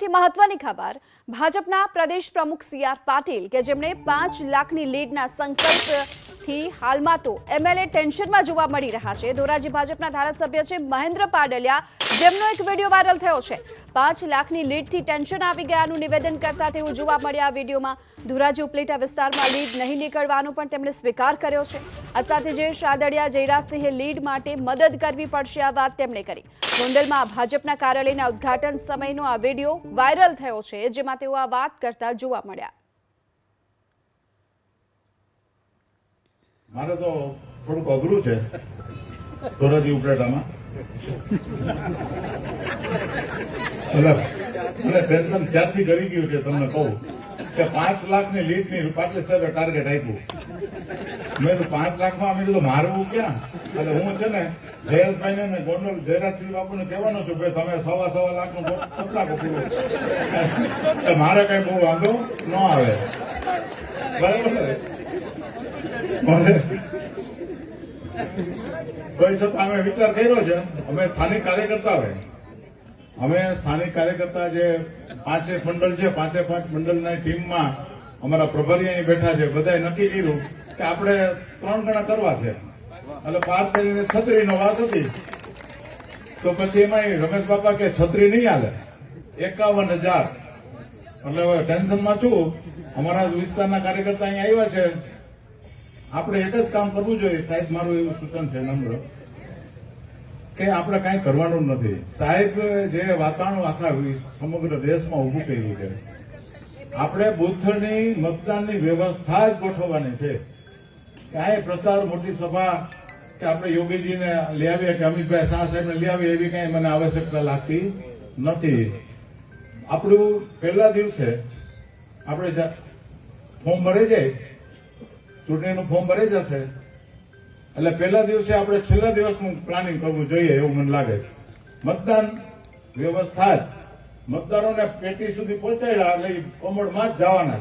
સૌથી મહત્વની ખબર ભાજપના પ્રદેશ પ્રમુખ સી.આર. પાટીલ કે જેમણે 5 લાખની લીડના સંકલ્પથી હાલમાં તો એમએલએ ટેન્શનમાં જોવા મળી રહ્યા છે। ધોરાજી ભાજપના ધારાસભ્ય છે મહેન્દ્ર પાડલિયા, જેમનો એક વિડીયો વાયરલ થયો છે। 5 લાખની લીડથી ટેન્શન આવી ગયાનું નિવેદન કરતા તેવું જોવા મળ્યા આ વિડીયોમાં। ધોરાજી ઉપલેટા વિસ્તારમાં લીડ નહીં નીકળવાનો પણ તેમણે સ્વીકાર કર્યો છે। આ સાથે જયેશ રાદડિયા જયરાજસિંહે લીડ માટે મદદ કરવી પડશે આ વાત તેમણે કરી। ગોંડલમાં ભાજપના કાર્યાલયના ઉદ્ઘાટન સમયનો આ વિડીયો વાયરલ થયો છે, જેમાં તેઓ આ વાત કરતા જોવા મળ્યા। મારે તો થોડુંક અઘરું છે ધોરાજી ઉપલેટામાં, મને ટેન્શન ક્યારથી કરી ગયું છે તમને કહું કે 5 લાખની લીડની પાટીલ સાહેબે ટાર્ગેટ આપ્યું। મેં તો 5 લાખમાં અમે કીધું મારવું ક્યાં? એટલે હું છે ને જયેશભાઈને ને ગોંડલ જયરાજસિંહ બાપુને કહેવાનો છું કે તમે 1.25 લાખનું કેટલા કપડું મારે કઈ બહુ વાંધો ન આવે, બરાબર? કોઈ છતાં અમે વિચાર કર્યો છે, અમે સ્થાનિક કાર્યકર્તા હોય, અમે સ્થાનિક કાર્યકર્તા જે 5 મંડળ છે, 5 મંડળની ટીમમાં અમારા પ્રભારી અહીં બેઠા છે, બધાએ નક્કી કર્યું કે આપણે 3 ગણા કરવા છે। એટલે 5 કરીને છત્રીનો વાત હતી, તો પછી એમાં રમેશ બાપા કે છત્રી નહીં હાલે, 51,000। એટલે હવે ટેન્શનમાં છું। અમારા વિસ્તારના કાર્યકર્તા અહીં આવ્યા છે, આપણે એક જ કામ કરવું જોઈએ સાહેબ, મારું એવું સૂચન છે નમ્ર કે આપણે કાંઈ કરવાનું નથી। સાહેબ જે વાતાવરણ આખા સમગ્ર દેશમાં ઉભું કર્યું છે, આપણે બુથની મતદાનની વ્યવસ્થા જ ગોઠવવાની છે। ક્યાંય પ્રચાર મોટી સભા કે આપણે યોગીજીને લઈ આવીએ કે અમિતભાઈ શાહ સાહેબને લઈ આવીએ એવી કાંઈ મને આવશ્યકતા લાગતી નથી। આપણું પહેલા દિવસે આપણે ફોર્મ ભરાઈ જાય, ચૂંટણીનું ફોર્મ ભરાઈ જશે એટલે પહેલા દિવસે આપણે છેલ્લા દિવસનું પ્લાનિંગ કરવું જોઈએ એવું મને લાગે છે। મતદાન વ્યવસ્થા જ મતદારોને પેટી સુધી પહોંચાડ્યા એટલે કોમળમાં જ જવાના।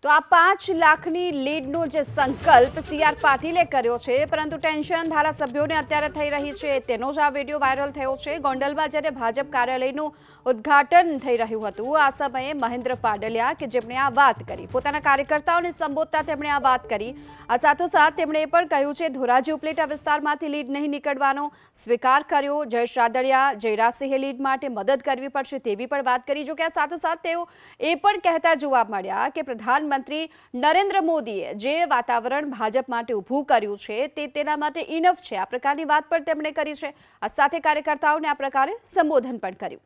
તો આ 5 લાખની લીડનો જે સંકલ્પ સી.આર. પાટીલે કર્યો છે, પરંતુ ટેન્શન ધારાસભ્યોને અત્યારે થઈ રહી છે, તેનો જ આ વિડીયો વાયરલ થયો છે। ગોંડલમાં જ્યારે ભાજપ કાર્યાલયનું ઉદ્ઘાટન થઈ રહ્યું હતું, આ સમયે મહેન્દ્ર પાડલિયા કે જેમણે આ વાત કરી, પોતાના કાર્યકર્તાઓને સંબોધતા તેમણે આ વાત કરી। આ સાથોસાથ તેમણે એ પણ કહ્યું છે ધોરાજી ઉપલેટા વિસ્તારમાંથી લીડ નહીં નીકળવાનો સ્વીકાર કર્યો। જયેશ રાદડિયા જયરાજસિંહે લીડ માટે મદદ કરવી પડશે તેવી પણ વાત કરી। જો કે આ સાથોસાથ તેઓ એ પણ કહેતા જોવા મળ્યા કે પ્રધાનમંત્રી નરેન્દ્ર મોદીએ જે વાતાવરણ ભાજપ માટે ઊભું કર્યું છે તે તેના માટે ઇનફ છે, આ પ્રકારની વાત પણ તેમણે કરી છે। આ સાથે કાર્યકર્તાઓને આ પ્રકારે સંબોધન પણ કર્યું।